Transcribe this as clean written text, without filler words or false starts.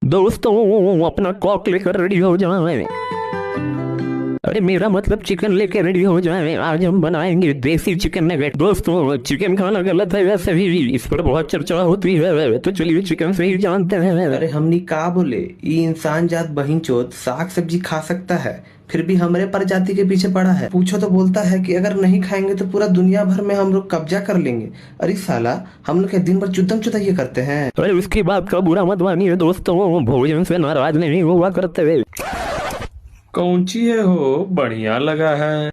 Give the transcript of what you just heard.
दोस्तों अपना कॉक लेकर रेडी हो जाए। अरे मेरा मतलब चिकन लेके रेडी हो जाए, आज हम बनाएंगे देसी चिकन नगेट। दोस्तों चिकन खाना गलत है, वैसे भी इस पर बहुत चर्चा होती है, तो चलिए चिकन से ही जानते हैं। अरे हमनी का बोले ई इंसान जात बहिनचोद साग सब्जी खा सकता है, फिर भी हमरे प्रजाति के पीछे पड़ा है। पूछो तो बोलता है कि अगर नहीं खाएंगे तो पूरा दुनिया भर में हम लोग कब्जा कर लेंगे। अरे साला, हम लोग के दिन भर चुदम चुदाइये करते हैं। अरे उसकी बात का बुरा मत मानिए दोस्तों, भोजन से नाराज नहीं हुआ करते। कौन ची है हो, बढ़िया लगा है।